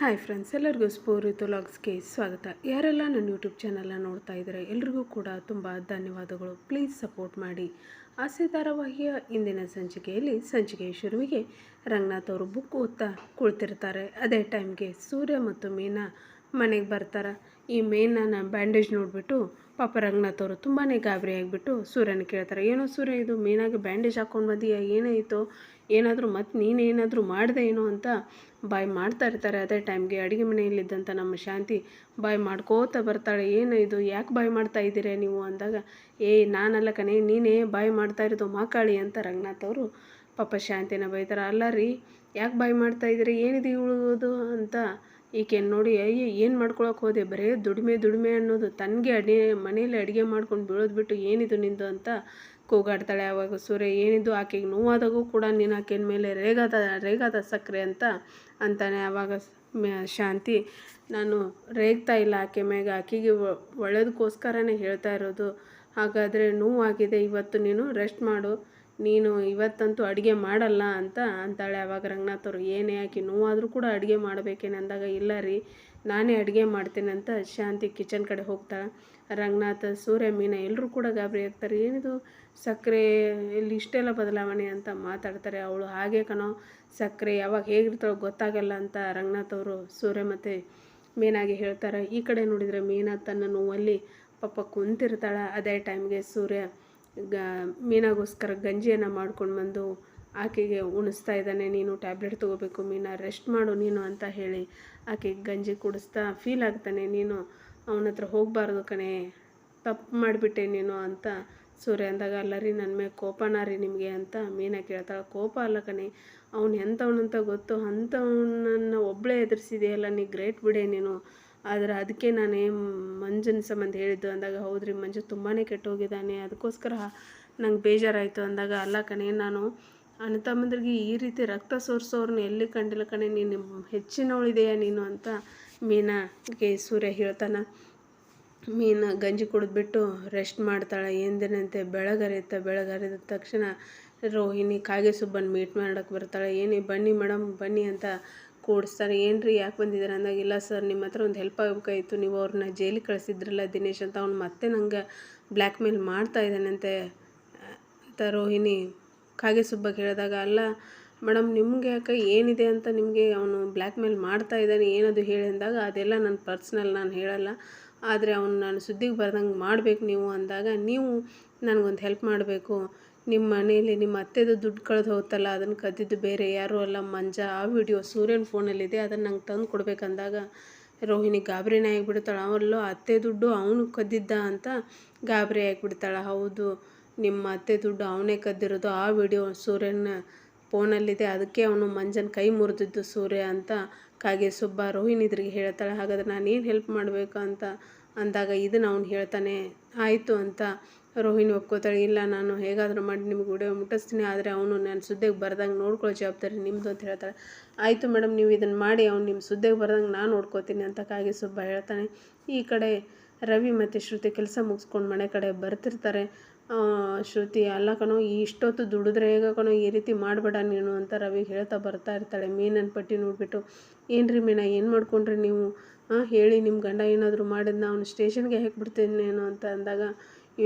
Hi friends, ಎಲ್ಲರಿಗೂ ಸ್ಫೂರ್ತಿ ವ್ಲಾಗ್ಸ್ಗೆ ಸ್ವಾಗತ. ಯಾರೆಲ್ಲ ನನ್ನ ಯೂಟ್ಯೂಬ್ ಚಾನಲ್ನ ನೋಡ್ತಾ ಇದ್ದಾರೆ ಎಲ್ರಿಗೂ ಕೂಡ ತುಂಬ ಧನ್ಯವಾದಗಳು. ಪ್ಲೀಸ್ ಸಪೋರ್ಟ್ ಮಾಡಿ. ಆಸೆ ಧಾರಾವಾಹಿಯ ಇಂದಿನ ಸಂಚಿಕೆಯ ಶುರುವಿಗೆ ರಂಗನಾಥ್ ಅವರು ಬುಕ್ ಓದ್ತಾ ಕುಳಿತಿರ್ತಾರೆ. ಅದೇ ಟೈಮ್ಗೆ ಸೂರ್ಯ ಮತ್ತು ಮೀನಾ ಮನೆಗೆ ಬರ್ತಾರೆ. ಈ ಮೀನಾನ ಬ್ಯಾಂಡೇಜ್ ನೋಡಿಬಿಟ್ಟು ಪಾಪ ರಂಗನಾಥ್ ಅವರು ತುಂಬಾ ಗಾಬರಿ ಆಗಿಬಿಟ್ಟು ಸೂರ್ಯನ ಕೇಳ್ತಾರೆ, ಏನೋ ಸೂರ್ಯ, ಇದು ಮೀನಾಗೆ ಬ್ಯಾಂಡೇಜ್ ಹಾಕ್ಕೊಂಡು ಬಂದೀಯ, ಏನಾಯಿತು, ಏನಾದರೂ ಮತ್ತು ನೀನೇನಾದರೂ ಮಾಡಿದೆ ಏನೋ ಅಂತ ಬಾಯ್ ಮಾಡ್ತಾ ಇರ್ತಾರೆ. ಅದೇ ಟೈಮ್ಗೆ ಅಡುಗೆ ಮನೆಯಲ್ಲಿದ್ದಂಥ ನಮ್ಮ ಶಾಂತಿ ಬಾಯ್ ಮಾಡ್ಕೋತಾ ಬರ್ತಾಳೆ. ಏನು ಇದು, ಯಾಕೆ ಬಾಯ್ ಮಾಡ್ತಾ ಇದ್ದೀರಾ ನೀವು ಅಂದಾಗ, ನಾನಲ್ಲ ಕಣೆ, ನೀನೇ ಬಾಯ್ ಮಾಡ್ತಾ ಇರೋದು ಮಾಕಾಳಿ ಅಂತ ರಂಗನಾಥ್ ಅವರು ಪಾಪ ಶಾಂತಿನ ಬೈತಾರೆ. ಅಲ್ಲ ರೀ, ಯಾಕೆ ಬಾಯ್ ಮಾಡ್ತಾ ಇದ್ದೀರಿ, ಏನಿದೆ ಉಳುವುದು ಅಂತ ಈಕೆಯನ್ನು ನೋಡಿ, ಏನು ಮಾಡ್ಕೊಳಕ್ಕೆ ಹೋದೆ, ಬರೀ ದುಡಿಮೆ ಅನ್ನೋದು, ತನಗೆ ಮನೆಯಲ್ಲಿ ಅಡುಗೆ ಮಾಡ್ಕೊಂಡು ಬೀಳೋದು ಬಿಟ್ಟು ಏನಿದು ನಿಂದು ಅಂತ ಕೂಗಾಡ್ತಾಳೆ. ಆವಾಗ ಸೂರ್ಯ, ಏನಿದು, ಆಕೆಗೆ ನೋವಾದಾಗೂ ಕೂಡ ನೀನು ಆಕೆಯ ಮೇಲೆ ರೇಗಾದ ಸಕ್ಕರೆ ಅಂತಾನೆ. ಆವಾಗ ಶಾಂತಿ, ನಾನು ರೇಗ್ತಾ ಇಲ್ಲ ಆಕೆ ಮ್ಯಾಗ, ಆಕೆಗೆ ಒಳ್ಳೇದಕ್ಕೋಸ್ಕರನೇ ಹೇಳ್ತಾ ಇರೋದು. ಹಾಗಾದರೆ ನೋವಾಗಿದೆ, ಇವತ್ತು ನೀನು ರೆಸ್ಟ್ ಮಾಡು, ನೀನು ಇವತ್ತಂತೂ ಅಡುಗೆ ಮಾಡಲ್ಲ ಅಂತಾಳೆ. ಆವಾಗ ರಂಗನಾಥ್ ಅವರು, ಏನೇ ಆಕೆ ನೋವಾದರೂ ಕೂಡ ಅಡುಗೆ ಮಾಡಬೇಕೇನೆ ಅಂದಾಗ, ಇಲ್ಲ ರೀ, ನಾನೇ ಅಡುಗೆ ಮಾಡ್ತೀನಿ ಅಂತ ಶಾಂತಿ ಕಿಚನ್ ಕಡೆ ಹೋಗ್ತಾಳೆ. ರಂಗನಾಥ್, ಸೂರ್ಯ, ಮೀನಾ ಎಲ್ಲರೂ ಕೂಡ ಗಾಬರಿ ಆಗ್ತಾರೆ. ಏನಿದು ಸಕ್ಕರೆ ಇಲ್ಲಿ ಇಷ್ಟೆಲ್ಲ ಬದಲಾವಣೆ ಅಂತ ಮಾತಾಡ್ತಾರೆ. ಅವಳು ಹಾಗೆ ಕಣೋ, ಸಕ್ಕರೆ ಯಾವಾಗ ಹೇಗಿರ್ತಾಳೋ ಗೊತ್ತಾಗಲ್ಲ ಅಂತ ರಂಗನಾಥ್ ಅವರು ಸೂರ್ಯ ಮತ್ತು ಮೀನಾಗೆ ಹೇಳ್ತಾರೆ. ಈ ಕಡೆ ನೋಡಿದರೆ ಮೀನಾ ತನ್ನ ನೋವಲ್ಲಿ ಪಾಪ ಕುಂತಿರ್ತಾಳೆ. ಅದೇ ಟೈಮ್ಗೆ ಸೂರ್ಯ ಮೀನಾಗೋಸ್ಕರ ಗಂಜಿಯನ್ನು ಮಾಡ್ಕೊಂಡು ಬಂದು ಆಕೆಗೆ ಉಣಿಸ್ತಾ ಇದ್ದಾನೆ. ನೀನು ಟ್ಯಾಬ್ಲೆಟ್ ತೊಗೋಬೇಕು ಮೀನಾ, ರೆಸ್ಟ್ ಮಾಡು ನೀನು ಅಂತ ಹೇಳಿ ಆಕೆಗೆ ಗಂಜಿ ಕುಡಿಸ್ತಾ ಫೀಲ್ ಆಗ್ತಾನೆ. ನೀನು ಅವನ ಹತ್ರ ಹೋಗಬಾರ್ದು ಕಣೆ, ತಪ್ಪು ಮಾಡಿಬಿಟ್ಟೆ ನೀನು ಅಂತ ಸೂರ್ಯ ಅಂದಾಗ, ಅಲ್ಲ ರೀ, ನನ್ನ ಮೇಲೆ ಕೋಪನಾ ರೀ ನಿಮಗೆ ಅಂತ ಮೀನಾ ಕೇಳ್ತಾಳೆ. ಕೋಪ ಅಲ್ಲ ಕಣೆ, ಅವ್ನು ಎಂಥವನಂತ ಗೊತ್ತು, ಅಂಥವನನ್ನು ಒಬ್ಬಳೇ ಎದುರಿಸಿದೆಯಲ್ಲ, ನೀ ಗ್ರೇಟ್ ಬಿಡೆ ನೀನು. ಆದರೆ ಅದಕ್ಕೆ ನಾನೇ ಮಂಜುನ ಸಂಬಂಧ ಹೇಳಿದ್ದು ಅಂದಾಗ, ಹೌದ್ರಿ, ಮಂಜು ತುಂಬಾ ಕೆಟ್ಟೋಗಿದ್ದಾನೆ, ಅದಕ್ಕೋಸ್ಕರ ನಂಗೆ ಬೇಜಾರಾಯಿತು ಅಂದಾಗ, ಅಲ್ಲ ಕಣೆ, ನಾನು ಅಣ್ಣ ತಮ್ಮಂದ್ರಿಗೆ ಈ ರೀತಿ ರಕ್ತ ಸೋರಿಸೋರ್ನ ಎಲ್ಲಿ ಕಂಡಿಲ್ಲ ಕಣೆ, ನೀನು ಹೆಚ್ಚಿನವಳಿದೆಯಾ ನೀನು ಅಂತ ಮೀನಾಗೆ ಸೂರ್ಯ ಹೇಳ್ತಾನೆ. ಮೀನಾ ಗಂಜಿ ಕುಡಿದ್ಬಿಟ್ಟು ರೆಸ್ಟ್ ಮಾಡ್ತಾಳೆ. ಎಂದಿನಂತೆ ಬೆಳಗರಿದ ತಕ್ಷಣ ರೋಹಿಣಿ ಕಾಗೆ ಸುಬ್ಬನ ಮೀಟ್ ಮಾಡೋಕ್ಕೆ ಬರ್ತಾಳೆ. ಬನ್ನಿ ಮೇಡಮ್ ಬನ್ನಿ ಅಂತ ಕೂಡಿಸ್ತಾರೆ. ಏನ್ರಿ, ಯಾಕೆ ಬಂದಿದ್ದಾರೆ ಅಂದಾಗ, ಇಲ್ಲ ಸರ್, ನಿಮ್ಮ ಹತ್ರ ಒಂದು ಹೆಲ್ಪ್ ಆಗಬೇಕಾಯಿತು, ನೀವು ಅವ್ರನ್ನ ಜೈಲಿಗೆ ಕಳಿಸಿದ್ರಲ್ಲ ದಿನೇಶ್ ಅಂತ, ಅವ್ನು ಮತ್ತೆ ನಂಗೆ ಬ್ಲ್ಯಾಕ್ ಮೇಲ್ ಮಾಡ್ತಾ ಇದ್ದಾನಂತೆ ಅಂತ ರೋಹಿಣಿ ಕಾಗೆ ಸುಬ್ಬಗೆ ಹೇಳಿದಾಗ, ಅಲ್ಲ ಮೇಡಮ್, ನಿಮಗೆ ಯಾಕೆ, ಏನಿದೆ ಅಂತ ನಿಮಗೆ ಅವನು ಬ್ಲ್ಯಾಕ್ ಮೇಲ್ ಮಾಡ್ತಾ ಇದ್ದಾನೆ, ಏನದು ಹೇಳಿ ಅಂದಾಗ, ಅದೆಲ್ಲ ನನ್ನ ಪರ್ಸ್ನಲ್, ನಾನು ಹೇಳಲ್ಲ, ಆದರೆ ಅವನು ನಾನು ಸುದ್ದಿಗೆ ಬರ್ದಂಗೆ ಮಾಡಬೇಕು ನೀವು ಅಂದಾಗ, ನೀವು ನನಗೊಂದು ಹೆಲ್ಪ್ ಮಾಡಬೇಕು. ನಿಮ್ಮ ಮನೇಲಿ ನಿಮ್ಮ ಅತ್ತೆದು ದುಡ್ಡು ಕಳೆದು ಹೋಗ್ತಲ್ಲ, ಅದನ್ನು ಕದ್ದಿದ್ದು ಬೇರೆ ಯಾರೂ ಅಲ್ಲ, ಮಂಜ. ಆ ವಿಡಿಯೋ ಸೂರ್ಯನ ಫೋನಲ್ಲಿದೆ, ಅದನ್ನು ನಂಗೆ ತಂದು ಕೊಡಬೇಕಂದಾಗ ರೋಹಿಣಿ ಗಾಬರಿನೇ ಆಗಿಬಿಡ್ತಾಳೆ. ಅವಲ್ಲೋ ಅತ್ತೆ ದುಡ್ಡು ಅವನು ಕದ್ದಿದ್ದ ಅಂತ ಗಾಬರಿ ಆಗಿಬಿಡ್ತಾಳೆ. ಹೌದು, ನಿಮ್ಮ ಅತ್ತೆ ದುಡ್ಡು ಅವನೇ ಕದ್ದಿರೋದು, ಆ ವಿಡಿಯೋ ಸೂರ್ಯನ ಫೋನಲ್ಲಿದೆ, ಅದಕ್ಕೆ ಅವನು ಮಂಜನ ಕೈ ಮುರಿದಿದ್ದು ಸೂರ್ಯ ಅಂತ ಕಾಗೆ ಸುಬ್ಬ ರೋಹಿಣಿದ್ರಿಗೆ ಹೇಳ್ತಾಳೆ. ಹಾಗಾದ್ರೆ ನಾನೇನು ಹೆಲ್ಪ್ ಮಾಡಬೇಕು ಅಂತ ಅಂದಾಗ, ಇದನ್ನು ಅವ್ನು ಹೇಳ್ತಾನೆ, ಆಯಿತು ಅಂತ ರೋಹಿಣಿ ಒಪ್ಕೋತಾಳೆ. ಇಲ್ಲ, ನಾನು ಹೇಗಾದರೂ ಮಾಡಿ ನಿಮ್ಗೆ ವಿಡಿಯೋ ಮುಟ್ಟಿಸ್ತೀನಿ, ಆದರೆ ಅವನು ನಾನು ಸುದ್ದಿಗೆ ಬರ್ದಂಗೆ ನೋಡ್ಕೊಳ್ಳೋ ಜವಾಬ್ದಾರಿ ನಿಮ್ಮದು ಅಂತ ಹೇಳ್ತಾಳೆ. ಆಯಿತು ಮೇಡಮ್, ನೀವು ಇದನ್ನು ಮಾಡಿ, ಅವ್ನು ನಿಮ್ಮ ಸುದ್ದಿಗೆ ಬರ್ದಂಗೆ ನಾನು ನೋಡ್ಕೋತೀನಿ ಅಂತ ಕಾಗೆ ಸುಬ್ಬ ಹೇಳ್ತಾನೆ. ಈ ಕಡೆ ರವಿ ಮತ್ತು ಶ್ರುತಿ ಕೆಲಸ ಮುಗಿಸ್ಕೊಂಡು ಮನೆ ಕಡೆ ಬರ್ತಿರ್ತಾರೆ. ಶ್ರುತಿ, ಅಲ್ಲ ಕಣೋ, ಇಷ್ಟೊತ್ತು ದುಡಿದ್ರೆ ಹೇಗ ಕಣೋ, ಈ ರೀತಿ ಮಾಡಬೇಡ ನೀನು ಅಂತ ರವಿ ಹೇಳ್ತಾ ಬರ್ತಾ ಇರ್ತಾಳೆ. ಮೀನನ ಪಟ್ಟಿ ನೋಡಿಬಿಟ್ಟು, ಏನ್ರಿ ಮೀನಾ, ಏನು ಮಾಡ್ಕೊಂಡ್ರಿ ನೀವು, ಹೇಳಿ, ನಿಮ್ಮ ಗಂಡ ಏನಾದರೂ ಮಾಡಿದ್ನ, ಅವನು ಸ್ಟೇಷನ್ಗೆ ಹಾಕಿಬಿಡ್ತೇನೇನೋ ಅಂತ ಅಂದಾಗ,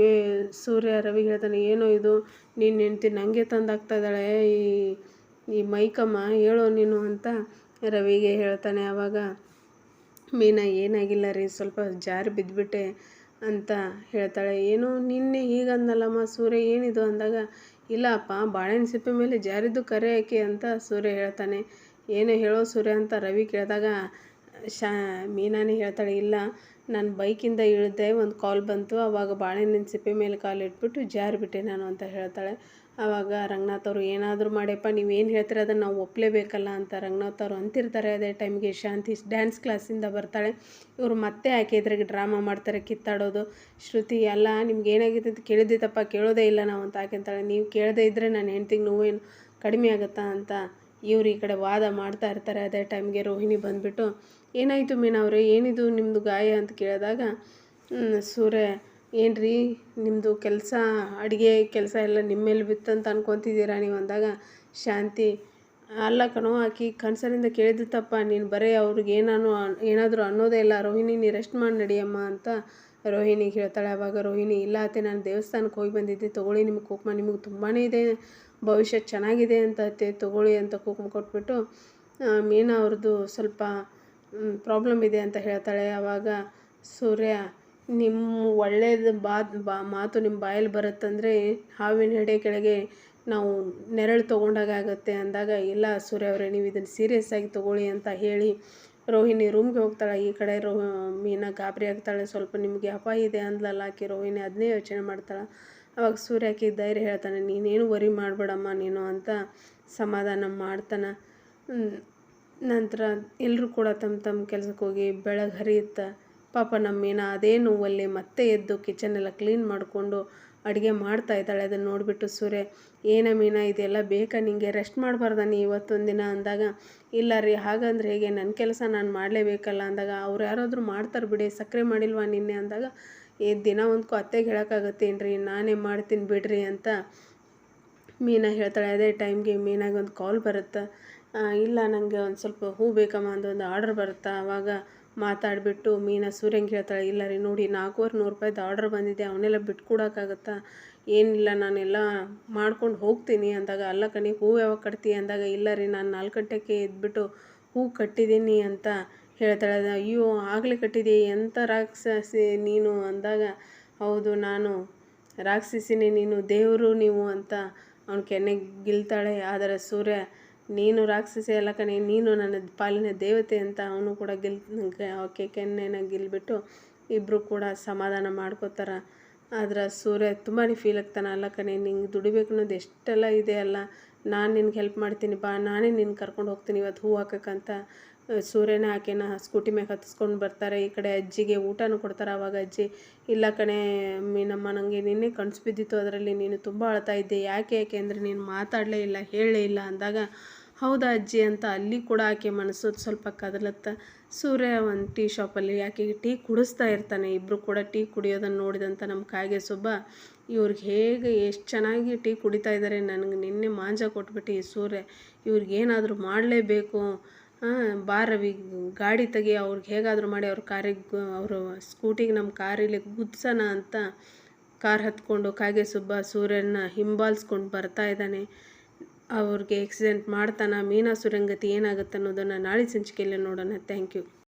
ಸೂರ್ಯ ರವಿ ಹೇಳ್ತಾನೆ, ಏನೋ ಇದು, ನೀನು ಹೆಂಡ್ತಿ ನನಗೆ ತಂದಾಗ್ತಾ ಇದ್ದಾಳೆ, ಈ ಮೈಕಮ್ಮ, ಹೇಳೋ ನೀನು ಅಂತ ರವಿಗೆ ಹೇಳ್ತಾನೆ. ಆವಾಗ ಮೀನಾ, ಏನಾಗಿಲ್ಲ ರೀ, ಸ್ವಲ್ಪ ಜಾರಿ ಬಿದ್ದುಬಿಟ್ಟೆ ಅಂತ ಹೇಳ್ತಾಳೆ. ಏನೋ ನಿನ್ನೆ ಹೀಗಂದಲ್ಲಮ್ಮ ಸೂರ್ಯ, ಏನಿದು ಅಂದಾಗ, ಇಲ್ಲಪ್ಪ, ಬಾಳೆಹಣ್ಣು ಸಿಪ್ಪೆ ಮೇಲೆ ಜಾರಿದ್ದು ಕರೆ ಹಾಕಿ ಅಂತ ಸೂರ್ಯ ಹೇಳ್ತಾನೆ. ಏನೋ ಹೇಳೋ ಸೂರ್ಯ ಅಂತ ರವಿ ಕೇಳಿದಾಗ ಮೀನಾನೇ ಹೇಳ್ತಾಳೆ, ಇಲ್ಲ, ನಾನು ಬೈಕಿಂದ ಇಳಿದೆ, ಒಂದು ಕಾಲ್ ಬಂತು, ಆವಾಗ ಬಾಳೆಹಣ್ಣಿನ ಸಿಪ್ಪೆ ಮೇಲೆ ಕಾಲಿಟ್ಬಿಟ್ಟು ಜಾರಿಬಿಟ್ಟೆ ನಾನು ಅಂತ ಹೇಳ್ತಾಳೆ. ಆವಾಗ ರಂಗನಾಥ್ ಅವರು, ಏನಾದರೂ ಮಾಡ್ಯಪ್ಪ, ನೀವೇನು ಹೇಳ್ತೀರ ಅದನ್ನು ನಾವು ಒಪ್ಪಲೇಬೇಕಲ್ಲ ಅಂತ ರಂಗನಾಥ್ ಅವರು ಅಂತಿರ್ತಾರೆ. ಅದೇ ಟೈಮ್ಗೆ ಶಾಂತಿ ಡ್ಯಾನ್ಸ್ ಕ್ಲಾಸಿಂದ ಬರ್ತಾಳೆ. ಇವರು ಮತ್ತೆ ಆಕೆ ಎದುರಿಗೆ ಡ್ರಾಮಾ ಮಾಡ್ತಾರೆ, ಕಿತ್ತಾಡೋದು. ಶ್ರುತಿ, ಅಲ್ಲ, ನಿಮ್ಗೆ ಏನಾಗಿದೆ ಅಂತ ಕೇಳಿದ್ದಿತ್ತಪ್ಪ, ಕೇಳೋದೇ ಇಲ್ಲ ನಾವು ಅಂತ ಅಂತಾಳೆ. ನೀವು ಕೇಳದೇ ಇದ್ದರೆ ನನ್ನ ಹೆಂಡ್ತಿಗೆ ನೋವೇನು ಕಡಿಮೆ ಆಗುತ್ತಾ ಅಂತ ಇವ್ರು ಈ ಕಡೆ ವಾದ ಮಾಡ್ತಾ ಇರ್ತಾರೆ. ಅದೇ ಟೈಮ್ಗೆ ರೋಹಿಣಿ ಬಂದುಬಿಟ್ಟು, ಏನಾಯಿತು ಮೀನಾ ಅವರೇ, ಏನಿದು ನಿಮ್ಮದು ಗಾಯ ಅಂತ ಕೇಳಿದಾಗ, ಸೂರ್ಯ, ಏನ್ರಿ ನಿಮ್ಮದು ಅಡುಗೆ ಕೆಲಸ ಎಲ್ಲ ನಿಮ್ಮ ಮೇಲೆ ಬಿತ್ತಂತ ಅನ್ಕೊತಿದ್ದೀರಾ ನೀವು ಅಂದಾಗ, ಶಾಂತಿ, ಅಲ್ಲ ಕಣೋ, ಆಕಿ ಕನ್ಸರಿಂದ ಕೇಳಿದ್ದು ತಪ್ಪ. ನೀನು ಬರೀ ಅವ್ರಿಗೆ ಏನಾದರೂ ಅನ್ನೋದೇ ಇಲ್ಲ. ರೋಹಿಣಿ ನೀ ರೆಸ್ಟ್ ಮಾಡಿ ನಡಿಯಮ್ಮ ಅಂತ ರೋಹಿಣಿಗೆ ಹೇಳ್ತಾಳೆ. ಆವಾಗ ರೋಹಿಣಿ, ಇಲ್ಲ ಅತ್ತೆ, ನಾನು ದೇವಸ್ಥಾನಕ್ಕೆ ಹೋಗಿ ಬಂದಿದ್ದೆ, ತೊಗೊಳ್ಳಿ ನಿಮಗೆ ಕುಕ್ಮ, ನಿಮಗೆ ತುಂಬಾ ಇದೆ, ಭವಿಷ್ಯ ಚೆನ್ನಾಗಿದೆ ಅಂತ ಅತ್ತೆ, ತೊಗೊಳ್ಳಿ ಅಂತ ಕುಕ್ಮ ಕೊಟ್ಬಿಟ್ಟು ಮೀನಾ ಅವ್ರದ್ದು ಸ್ವಲ್ಪ ಪ್ರಾಬ್ಲಮ್ ಇದೆ ಅಂತ ಹೇಳ್ತಾಳೆ. ಆವಾಗ ಸೂರ್ಯ, ನಿಮ್ಮ ಒಳ್ಳೇದು ಮಾತು ನಿಮ್ಮ ಬಾಯಲ್ಲಿ ಬರುತ್ತಂದರೆ ಹಾವಿನ ಹೆಡೆ ಕೆಳಗೆ ನಾವು ನೆರಳು ತೊಗೊಂಡಾಗ ಆಗುತ್ತೆ ಅಂದಾಗ, ಇಲ್ಲ ಸೂರ್ಯ ಅವರೇ, ನೀವು ಇದನ್ನು ಸೀರಿಯಸ್ ಆಗಿ ತೊಗೊಳ್ಳಿ ಅಂತ ಹೇಳಿ ರೋಹಿಣಿ ರೂಮ್ಗೆ ಹೋಗ್ತಾಳೆ. ಈ ಕಡೆ ಮೀನಾ ಗಾಬರಿ ಆಗ್ತಾಳೆ. ಸ್ವಲ್ಪ ನಿಮಗೆ ಅಪಾಯ ಇದೆ ಅಂದ್ಲಲ್ಲ ಆಕೆ ರೋಹಿಣಿ, ಅದನ್ನೇ ಯೋಚನೆ ಮಾಡ್ತಾಳೆ. ಅವಾಗ ಸೂರ್ಯ ಆಕೆ ಧೈರ್ಯ ಹೇಳ್ತಾನೆ, ನೀನೇನು ವರಿ ಮಾಡಬೇಡಮ್ಮ ನೀನು ಅಂತ ಸಮಾಧಾನ ಮಾಡ್ತಾನೆ. ನಂತರ ಎಲ್ಲರೂ ಕೂಡ ತಮ್ಮ ತಮ್ಮ ಕೆಲಸಕ್ಕೆ ಹೋಗಿ ಬೆಳಗ್ಗೆ ಹರಿಯುತ್ತಾ ಪಾಪ ನಮ್ಮ ಮೀನಾ ಅದೇ ನೋವಲ್ಲಿ ಮತ್ತೆ ಎದ್ದು ಕಿಚನ್ನೆಲ್ಲ ಕ್ಲೀನ್ ಮಾಡಿಕೊಂಡು ಅಡುಗೆ ಮಾಡ್ತಾ ಇದ್ದಾಳೆ. ಅದನ್ನು ನೋಡಿಬಿಟ್ಟು ಸೂರ್ಯ, ಏನ ಮೀನಾ ಇದೆಲ್ಲ ಬೇಕಾ ನಿನಗೆ, ರೆಸ್ಟ್ ಮಾಡಬಾರ್ದ ನೀ ಇವತ್ತೊಂದು ದಿನ ಅಂದಾಗ, ಇಲ್ಲ ರೀ ಹಾಗಂದ್ರೆ ಹೇಗೆ, ನನ್ನ ಕೆಲಸ ನಾನು ಮಾಡಲೇಬೇಕಲ್ಲ ಅಂದಾಗ, ಅವ್ರು ಯಾರಾದರೂ ಮಾಡ್ತಾರೆ ಬಿಡಿ, ಸಕ್ಕರೆ ಮಾಡಿಲ್ವಾ ನಿನ್ನೆ ಅಂದಾಗ, ದಿನ ಒಂದ್ಕೋ ಅತ್ತೆಗೆ ಹೇಳೋಕ್ಕಾಗತ್ತೇನ್ರಿ, ನಾನೇ ಮಾಡ್ತೀನಿ ಬಿಡ್ರಿ ಅಂತ ಮೀನಾ ಹೇಳ್ತಾಳೆ. ಅದೇ ಟೈಮ್ಗೆ ಮೀನಾಗೆ ಒಂದು ಕಾಲ್ ಬರುತ್ತೆ. ಇಲ್ಲ ನನಗೆ ಒಂದು ಸ್ವಲ್ಪ ಹೂ ಬೇಕಮ್ಮ ಒಂದು ಆರ್ಡ್ರ್ ಬರುತ್ತೆ. ಆವಾಗ ಮಾತಾಡಿಬಿಟ್ಟು ಮೀನಾ ಸೂರ್ಯಂಗೆ ಹೇಳ್ತಾಳೆ, ಇಲ್ಲ ರೀ ನೋಡಿ, 4,500 ರೂಪಾಯ್ದು ಆರ್ಡ್ರ್ ಬಂದಿದೆ, ಅವನ್ನೆಲ್ಲ ಬಿಟ್ಕೊಡೋಕ್ಕಾಗತ್ತಾ, ಏನಿಲ್ಲ ನಾನೆಲ್ಲ ಮಾಡ್ಕೊಂಡು ಹೋಗ್ತೀನಿ ಅಂದಾಗ, ಅಲ್ಲ ಕಣಿ ಹೂ ಯಾವಾಗ ಕಟ್ತೀಯ ಅಂದಾಗ, ಇಲ್ಲ ರೀ ನಾನು 4 ಗಂಟೆಗೆ ಎದ್ಬಿಟ್ಟು ಹೂ ಕಟ್ಟಿದ್ದೀನಿ ಅಂತ ಹೇಳ್ತಾಳೆ. ಅಯ್ಯೋ ಆಗಲೇ ಕಟ್ಟಿದ್ದೀ, ಎಂಥ ರಾಕ್ಷಸಿ ನೀನು ಅಂದಾಗ, ಹೌದು ನಾನು ರಾಕ್ಷಸಿನೇ, ನೀನು ದೇವರು ನೀವು ಅಂತ ಅವನ ಕೆನ್ನೆಗೆ ಗಿಲ್ತಾಳೆ. ಆದರೆ ಸೂರ್ಯ, ನೀನು ರಾಕ್ಷಸಿ ಅಲ್ಲ ಕಣೆ, ನೀನು ನನ್ನ ಪಾಲಿನ ದೇವತೆ ಅಂತ ಅವನು ಕೂಡ ಆಕೆ ಕೆನ್ನೆನ ಗಿಲ್ಬಿಟ್ಟು ಇಬ್ಬರು ಕೂಡ ಸಮಾಧಾನ ಮಾಡ್ಕೋತಾರೆ. ಆದ್ರೆ ಸೂರ್ಯ ತುಂಬಾ ಫೀಲ್ ಆಗ್ತಾನೆ, ಅಲ್ಲ ಕಣೆ ನಿಂಗೆ ದುಡಿಬೇಕು ಅನ್ನೋದು ಎಷ್ಟೆಲ್ಲ ಇದೆ ಅಲ್ಲ, ನಾನು ನಿನ್ಗೆ ಹೆಲ್ಪ್ ಮಾಡ್ತೀನಿ ಬಾ, ನಾನೇ ನಿನ್ನ ಕರ್ಕೊಂಡು ಹೋಗ್ತೀನಿ ಇವತ್ತು ಹೂ ಹಾಕೋಕ್ಕಂತ ಸೂರ್ಯನೇ ಆಕೆನ ಸ್ಕೂಟಿ ಮೇಲೆ ಹತ್ತಿಸ್ಕೊಂಡು ಬರ್ತಾರೆ. ಈ ಕಡೆ ಅಜ್ಜಿಗೆ ಊಟನೂ ಕೊಡ್ತಾರೆ. ಆವಾಗ ಅಜ್ಜಿ, ಇಲ್ಲ ಕಣೆ ಮೀನಮ್ಮ, ನನಗೆ ನಿನ್ನೆ ಕನಸು ಬಿದ್ದಿತ್ತು, ಅದರಲ್ಲಿ ನೀನು ತುಂಬ ಅಳ್ತಾ ಇದ್ದೆ, ಯಾಕೆ ಅಂದರೆ ನೀನು ಮಾತಾಡಲೇ ಇಲ್ಲ, ಹೇಳಲೇ ಇಲ್ಲ ಅಂದಾಗ, ಹೌದಾ ಅಜ್ಜಿ ಅಂತ ಅಲ್ಲಿ ಕೂಡ ಆಕೆ ಮನಸ್ಸು ಸ್ವಲ್ಪ ಕದಲತ್ತ. ಸೂರ್ಯ ಒಂದು ಟೀ ಶಾಪಲ್ಲಿ ಆಕೆಗೆ ಟೀ ಕುಡಿಸ್ತಾ ಇರ್ತಾನೆ. ಇಬ್ಬರು ಕೂಡ ಟೀ ಕುಡಿಯೋದನ್ನು ನೋಡಿದಂಥ ನಮ್ಮ ಕಾಗೆ ಸುಬ್ಬ, ಇವ್ರಿಗೆ ಹೇಗೆ ಎಷ್ಟು ಚೆನ್ನಾಗಿ ಟೀ ಕುಡಿತಾ ಇದ್ದಾರೆ, ನನಗೆ ನಿನ್ನೆ ಮಾಂಜ ಕೊಟ್ಬಿಟ್ಟು ಈ ಸೂರ್ಯ ಇವ್ರಿಗೇನಾದರೂ ಮಾಡಲೇಬೇಕು, ರವಿ ಗಾಡಿ ತೆಗಿ, ಅವ್ರಿಗೆ ಹೇಗಾದರೂ ಮಾಡಿ ಅವ್ರ ಕಾರಿಗೆ, ಅವರು ಸ್ಕೂಟಿಗೆ ನಮ್ಮ ಕಾರಲ್ಲಿ ಗುದ್ಸೋಣ ಅಂತ ಕಾರ್ ಹತ್ಕೊಂಡು ಕಾಗೆ ಸುಬ್ಬ ಸೂರ್ಯನ ಹಿಂಬಾಲಿಸ್ಕೊಂಡು ಬರ್ತಾ ಇದ್ದಾನೆ. ಅವ್ರಿಗೆ ಆಕ್ಸಿಡೆಂಟ್ ಮಾಡ್ತಾನೆ. ಮೀನಾ ಸೂರ್ಯನ ಗತಿ ಏನಾಗುತ್ತೆ ಅನ್ನೋದನ್ನು ನಾಳೆ ಸಂಚಿಕೆಯಲ್ಲಿ ನೋಡೋಣ. Thank you.